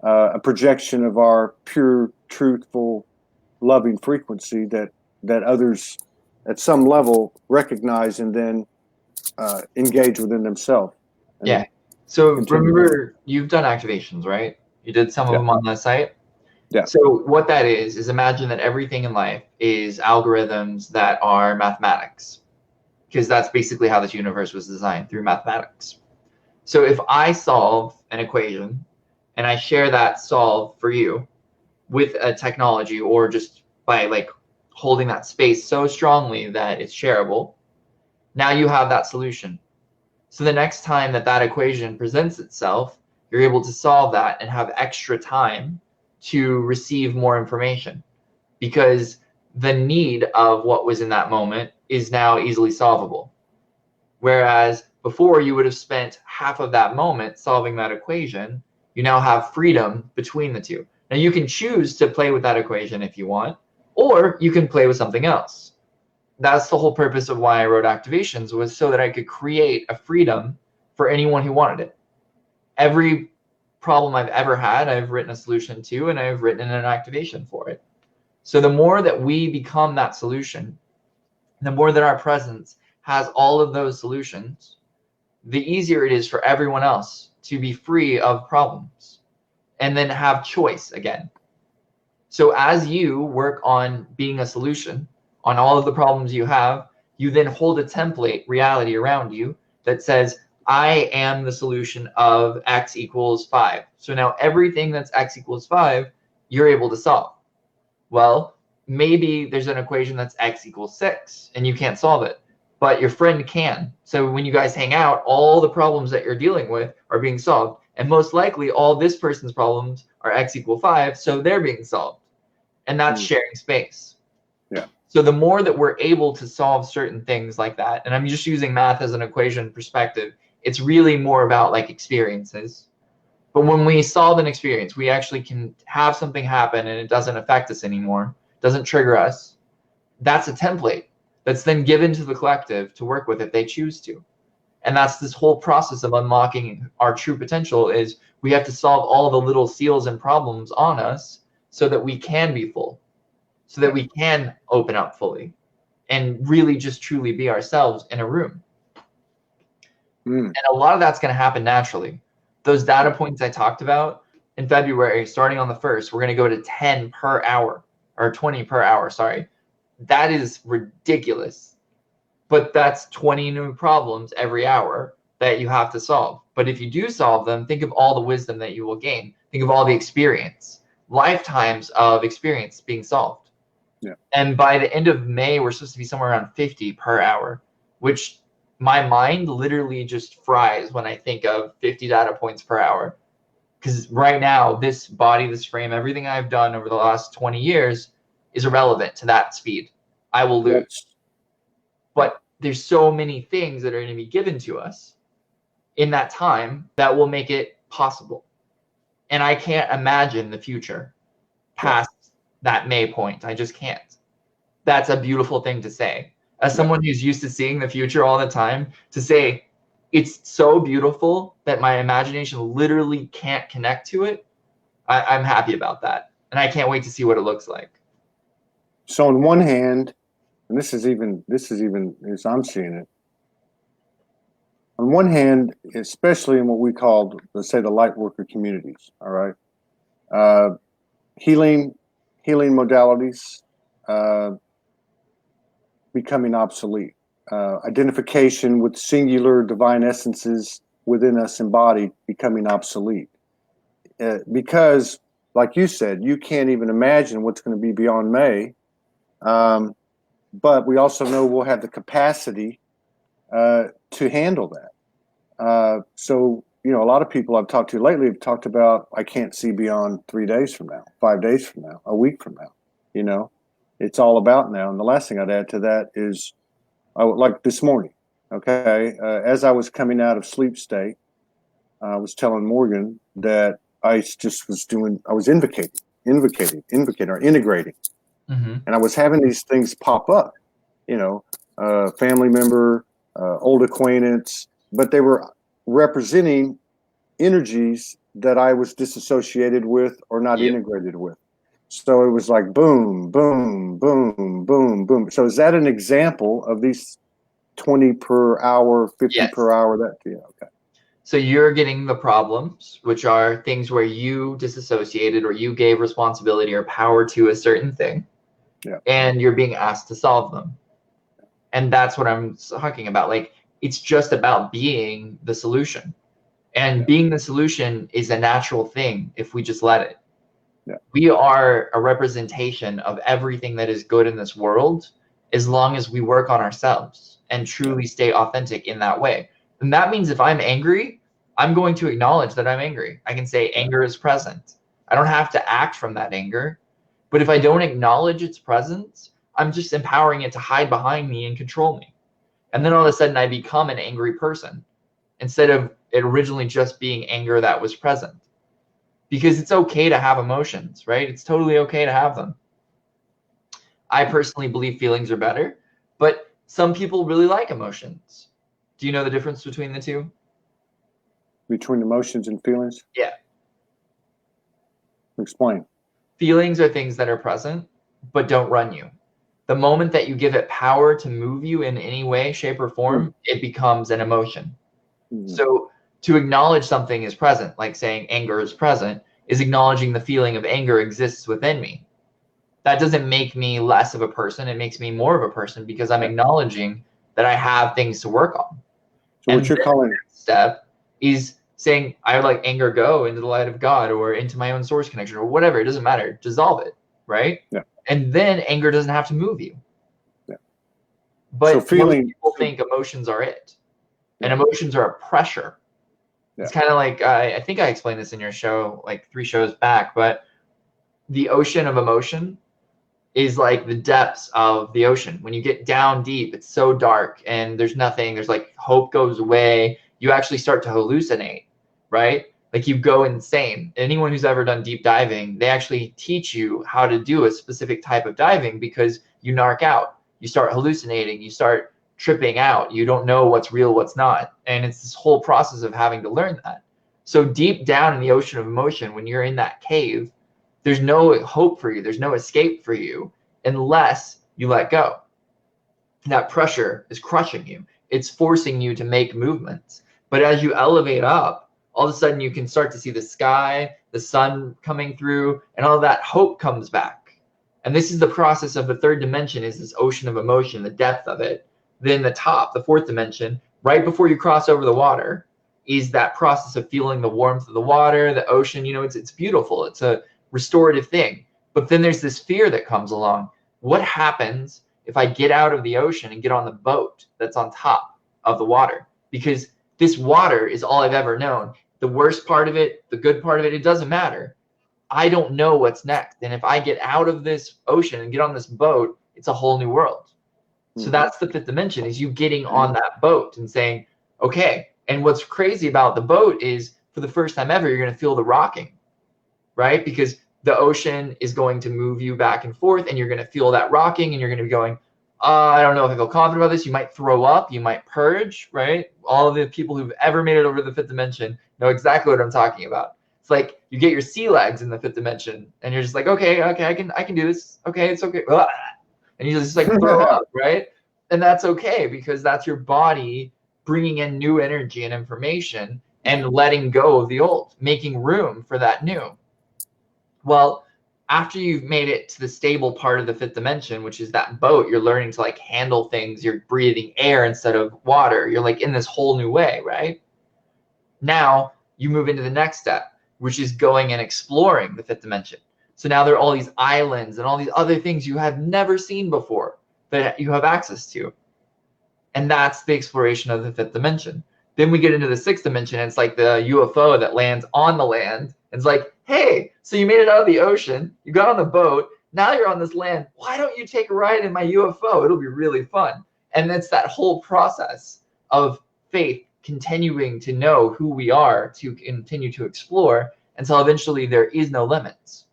a projection of our pure, truthful, loving frequency that others at some level recognize and then engage within themselves. Yeah. So remember, you've done activations, right? You did some of them on the site. Yeah. So what that is imagine that everything in life is algorithms that are mathematics, because that's basically how this universe was designed, through mathematics. So if I solve an equation and I share that solve for you with a technology, or just by like holding that space so strongly that it's shareable, now you have that solution. So the next time that that equation presents itself, you're able to solve that and have extra time to receive more information, because the need of what was in that moment is now easily solvable. Whereas before you would have spent half of that moment solving that equation, you now have freedom between the two. Now you can choose to play with that equation if you want, or you can play with something else. That's the whole purpose of why I wrote activations, was so that I could create a freedom for anyone who wanted it. Every problem I've ever had, I've written a solution to, and I've written an activation for it. So the more that we become that solution, the more that our presence has all of those solutions, the easier it is for everyone else to be free of problems and then have choice again. So as you work on being a solution on all of the problems you have, you then hold a template reality around you that says, I am the solution of x equals 5. So now everything that's x equals 5, you're able to solve. Well, maybe there's an equation that's x equals 6 and you can't solve it, but your friend can. So when you guys hang out, all the problems that you're dealing with are being solved. And most likely all this person's problems are x equals 5, so they're being solved. And that's sharing space. Yeah. So the more that we're able to solve certain things like that, and I'm just using math as an equation perspective, it's really more about like experiences. But when we solve an experience, we actually can have something happen and it doesn't affect us anymore, doesn't trigger us. That's a template that's then given to the collective to work with if they choose to. And that's this whole process of unlocking our true potential, is we have to solve all the little seals and problems on us so that we can be full, so that we can open up fully and really just truly be ourselves in a room. And a lot of that's going to happen naturally. Those data points I talked about in February, starting on the 1st, we're going to go to 10 per hour, or 20 per hour, sorry. That is ridiculous. But that's 20 new problems every hour that you have to solve. But if you do solve them, think of all the wisdom that you will gain. Think of all the experience, lifetimes of experience being solved. Yeah. And by the end of May, we're supposed to be somewhere around 50 per hour, which my mind literally just fries when I think of 50 data points per hour. Because right now, this body, this frame, everything I've done over the last 20 years is irrelevant to that speed. I will lose. Yes. But there's so many things that are going to be given to us in that time that will make it possible. And I can't imagine the future past that May point. I just can't. That's a beautiful thing to say. As someone who's used to seeing the future all the time, to say it's so beautiful that my imagination literally can't connect to it, I'm happy about that. And I can't wait to see what it looks like. So on one hand, and this is even as I'm seeing it. On one hand, especially in what we call, let's say, the light worker communities, all right, healing modalities becoming obsolete. Identification with singular divine essences within us embodied becoming obsolete. Because, like you said, you can't even imagine what's going to be beyond May. But we also know we'll have the capacity to handle that. So, a lot of people I've talked to lately have talked about, I can't see beyond 3 days from now, 5 days from now, a week from now. It's all about now. And the last thing I'd add to that is, like this morning, okay, as I was coming out of sleep state, I was telling Morgan that I just was I was invocating, or integrating. Mm-hmm. And I was having these things pop up, family member, old acquaintance, but they were representing energies that I was disassociated with or not integrated with. So it was like boom, boom, boom, boom, boom. So is that an example of these 20 per hour, 50 per hour? Okay. So you're getting the problems, which are things where you disassociated or you gave responsibility or power to a certain thing. Yeah. And you're being asked to solve them. And that's what I'm talking about. Like, it's just about being the solution. And being the solution is a natural thing if we just let it. Yeah. We are a representation of everything that is good in this world, as long as we work on ourselves and truly stay authentic in that way. And that means if I'm angry, I'm going to acknowledge that I'm angry. I can say anger is present. I don't have to act from that anger. But if I don't acknowledge its presence, I'm just empowering it to hide behind me and control me. And then all of a sudden I become an angry person instead of it originally just being anger that was present. Because it's okay to have emotions, right? It's totally okay to have them. I personally believe feelings are better, but some people really like emotions. Do you know the difference between the two? Between emotions and feelings? Yeah. Explain. Feelings are things that are present, but don't run you. The moment that you give it power to move you in any way, shape, or form, it becomes an emotion. So to acknowledge something is present, like saying anger is present, is acknowledging the feeling of anger exists within me. That doesn't make me less of a person. It makes me more of a person because I'm acknowledging that I have things to work on. So what you're calling the next step is saying, I would like anger go into the light of God or into my own source connection or whatever. It doesn't matter. Dissolve it, right? Yeah. And then anger doesn't have to move you. Yeah. But so feeling, most people think emotions are it. And emotions are a pressure. Yeah. It's kind of like, I think I explained this in your show, like 3 shows back, but the ocean of emotion is like the depths of the ocean. When you get down deep, it's so dark and there's nothing, there's like hope goes away. You actually start to hallucinate, right? Like you go insane. Anyone who's ever done deep diving, they actually teach you how to do a specific type of diving because you narc out. You start hallucinating, you start tripping out. You don't know what's real, what's not. And it's this whole process of having to learn that. So deep down in the ocean of emotion, when you're in that cave, there's no hope for you. There's no escape for you unless you let go. That pressure is crushing you. It's forcing you to make movements. But as you elevate up, all of a sudden you can start to see the sky, the sun coming through, and all that hope comes back. And this is the process of the 3rd dimension, is this ocean of emotion, the depth of it. Then the top, the 4th dimension, right before you cross over the water, is that process of feeling the warmth of the water, the ocean. It's beautiful. It's a restorative thing. But then there's this fear that comes along. What happens if I get out of the ocean and get on the boat that's on top of the water? Because this water is all I've ever known. The worst part of it, the good part of it, it doesn't matter. I don't know what's next. And if I get out of this ocean and get on this boat, it's a whole new world. So that's the 5th dimension, is you getting on that boat and saying, okay. And what's crazy about the boat is for the first time ever, you're going to feel the rocking, right? Because the ocean is going to move you back and forth and you're going to feel that rocking and you're going to be going, I don't know if I feel confident about this. You might throw up, you might purge, right? All of the people who've ever made it over the 5th dimension know exactly what I'm talking about. It's like you get your sea legs in the 5th dimension and you're just like, okay, I can do this. Okay, it's okay. and you just like throw up, right? And that's okay, because that's your body bringing in new energy and information and letting go of the old, making room for that new. Well, after you've made it to the stable part of the fifth dimension, which is that boat, you're learning to like handle things. You're breathing air instead of water. You're like in this whole new way, right? Now you move into the next step, which is going and exploring the fifth dimension. So now there are all these islands and all these other things you have never seen before that you have access to. And that's the exploration of the fifth dimension. Then we get into the sixth dimension, and it's like the UFO that lands on the land. It's like, hey, so you made it out of the ocean, you got on the boat, now you're on this land. Why don't you take a ride in my UFO? It'll be really fun. And it's that whole process of faith continuing to know who we are, to continue to explore until eventually there is no limits.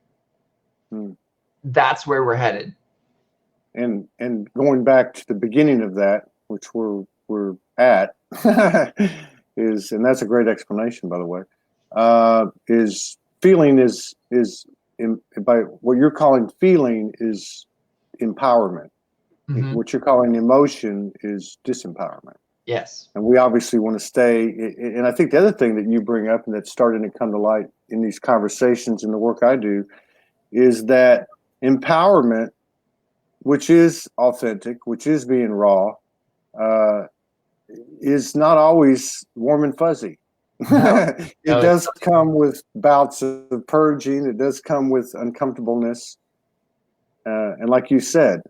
That's where we're headed. And going back to the beginning of that, which we're at, is, and that's a great explanation, by the way, is feeling is by what you're calling feeling is empowerment. Mm-hmm. What you're calling emotion is disempowerment. Yes. And we obviously want to stay. And I think the other thing that you bring up and that's starting to come to light in these conversations and the work I do is that empowerment, which is authentic, which is being raw, is not always warm and fuzzy. It does come with bouts of purging. It does come with uncomfortableness. And like you said,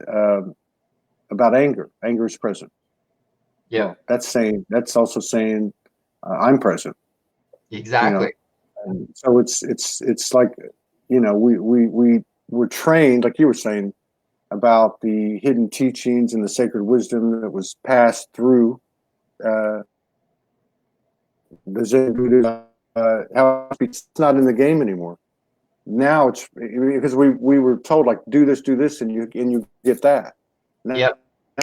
about anger is present. Yeah. Well, that's also saying I'm present. Exactly. And so it's like, we're trained, like you were saying, about the hidden teachings and the sacred wisdom that was passed through the Zen Buddha. How it's not in the game anymore. Now it's because we were told, like, do this, and you get that. Now,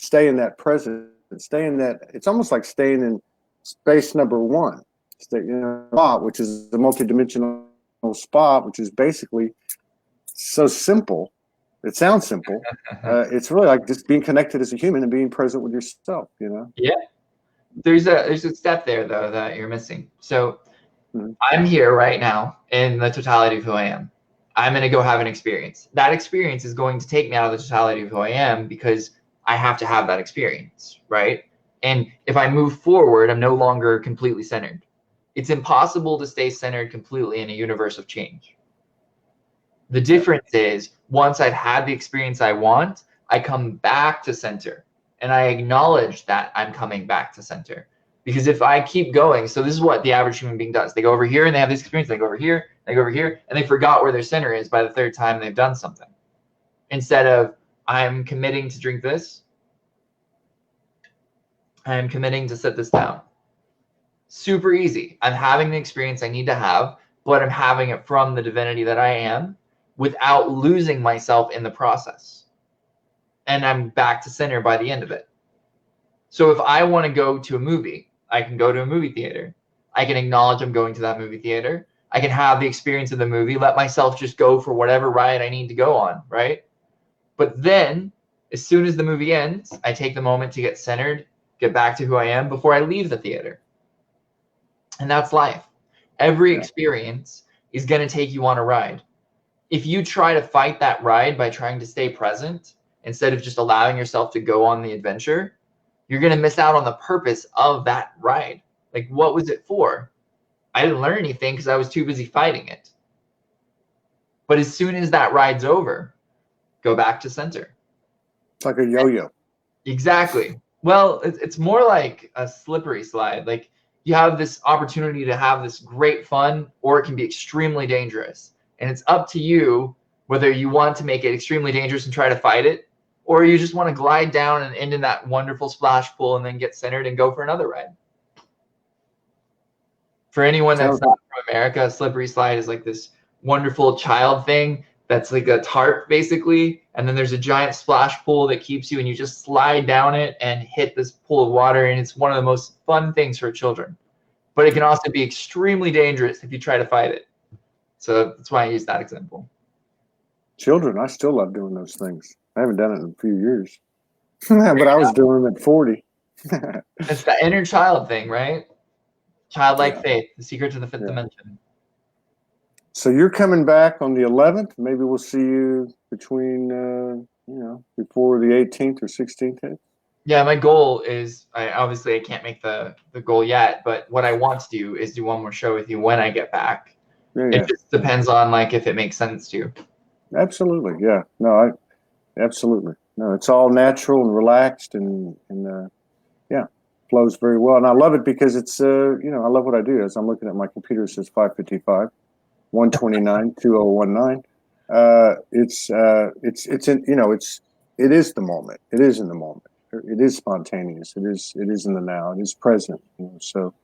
stay in that present. Stay in that. It's almost like staying in space number one. Stay in a spot, which is the multidimensional spot, which is basically so simple. It sounds simple. It's really like just being connected as a human and being present with yourself. Yeah. There's a step there though that you're missing. So I'm here right now in the totality of who I am. I'm going to go have an experience. That experience is going to take me out of the totality of who I am because I have to have that experience, right? And if I move forward, I'm no longer completely centered. It's impossible to stay centered completely in a universe of change. The difference is once I've had the experience I want, I come back to center and I acknowledge that I'm coming back to center. Because if I keep going, so this is what the average human being does. They go over here and they have this experience. They go over here, they go over here, and they forgot where their center is by the third time they've done something. Instead of, I'm committing to drink this. I'm committing to set this down. Super easy. I'm having the experience I need to have, but I'm having it from the divinity that I am without losing myself in the process. And I'm back to center by the end of it. So if I want to go to a movie, I can go to a movie theater. I can acknowledge I'm going to that movie theater. I can have the experience of the movie, let myself just go for whatever ride I need to go on, right? But then, as soon as the movie ends, I take the moment to get centered, get back to who I am before I leave the theater. And that's life. Every experience is going to take you on a ride. If you try to fight that ride by trying to stay present, instead of just allowing yourself to go on the adventure, you're going to miss out on the purpose of that ride. Like, what was it for? I didn't learn anything because I was too busy fighting it. But as soon as that ride's over, go back to center. It's like a yo-yo. Exactly. Well, it's more like a slippery slide. Like, you have this opportunity to have this great fun, or it can be extremely dangerous. And it's up to you whether you want to make it extremely dangerous and try to fight it, or you just want to glide down and end in that wonderful splash pool and then get centered and go for another ride. For anyone that's not from America, a slippery slide is like this wonderful child thing that's like a tarp basically, and then there's a giant splash pool that keeps you, and you just slide down it and hit this pool of water, and it's one of the most fun things for children. But it can also be extremely dangerous if you try to fight it. So that's why I use that example. children, I still love doing those things. I haven't done it in a few years, but I was doing them at 40. It's the inner child thing, right? Childlike Yeah. faith, the secret to the fifth Yeah. dimension. So you're coming back on the 11th. Maybe we'll see you between, before the 18th or 16th. Yeah, my goal is, obviously I can't make the goal yet, but what I want to do is do one more show with you when I get back. Yeah. It just depends on like if it makes sense to you. Absolutely. Yeah. No, absolutely. No, it's all natural and relaxed and flows very well. And I love it because it's, I love what I do. As I'm looking at my computer, it says 5:55, 1:29, 2019. It is the moment. It is in the moment. It is spontaneous. It is in the now. It is present. So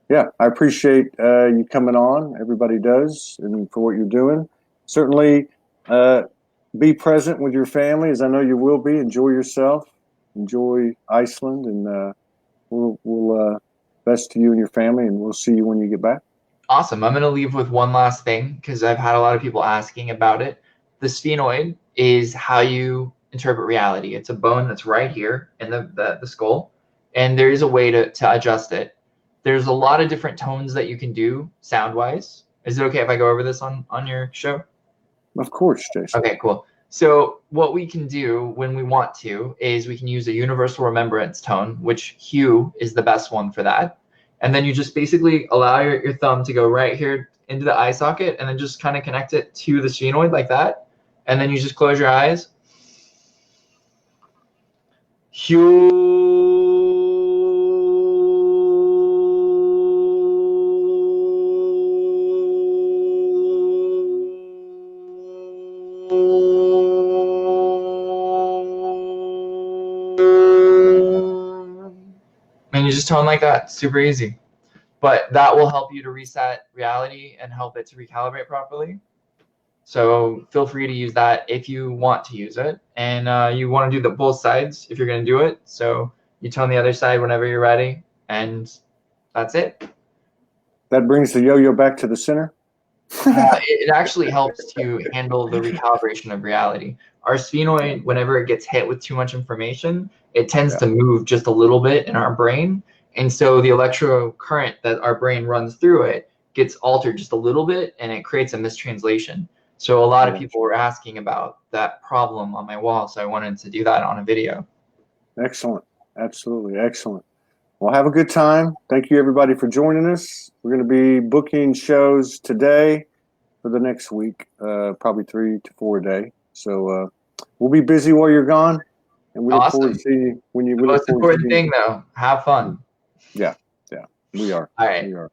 yeah, I appreciate you coming on. Everybody does, and for what you're doing. Certainly, be present with your family, as I know you will be. Enjoy yourself. Enjoy Iceland, and we'll best to you and your family, and we'll see you when you get back. Awesome. I'm going to leave with one last thing because I've had a lot of people asking about it. The sphenoid is how you interpret reality. It's a bone that's right here in the skull, and there is a way to adjust it. There's a lot of different tones that you can do sound-wise. Is it okay if I go over this on your show? Of course, Jason. Okay, cool. So what we can do when we want to is we can use a universal remembrance tone, which hue is the best one for that. And then you just basically allow your thumb to go right here into the eye socket and then just kind of connect it to the sphenoid like that. And then you just close your eyes. Hue. And you just tone like that, super easy. But that will help you to reset reality and help it to recalibrate properly. So feel free to use that if you want to use it. And you want to do both sides if you're going to do it. So you tone the other side whenever you're ready. And that's it. That brings the yo-yo back to the center? It actually helps to handle the recalibration of reality. Our sphenoid, whenever it gets hit with too much information, it tends to move just a little bit in our brain. And so the electro current that our brain runs through it gets altered just a little bit, and it creates a mistranslation. So a lot of people were asking about that problem on my wall, so I wanted to do that on a video. Excellent. Absolutely. Excellent. Well, have a good time. Thank you, everybody, for joining us. We're going to be booking shows today for the next week, probably 3 to 4 a day. So we'll be busy while you're gone, and we look forward to seeing you when you. The most important thing, though, have fun. Yeah, we are. All right. We are.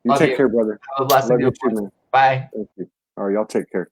You take care, brother. Have a blessed day. Love you too, man. Bye. Thank you. All right, y'all take care.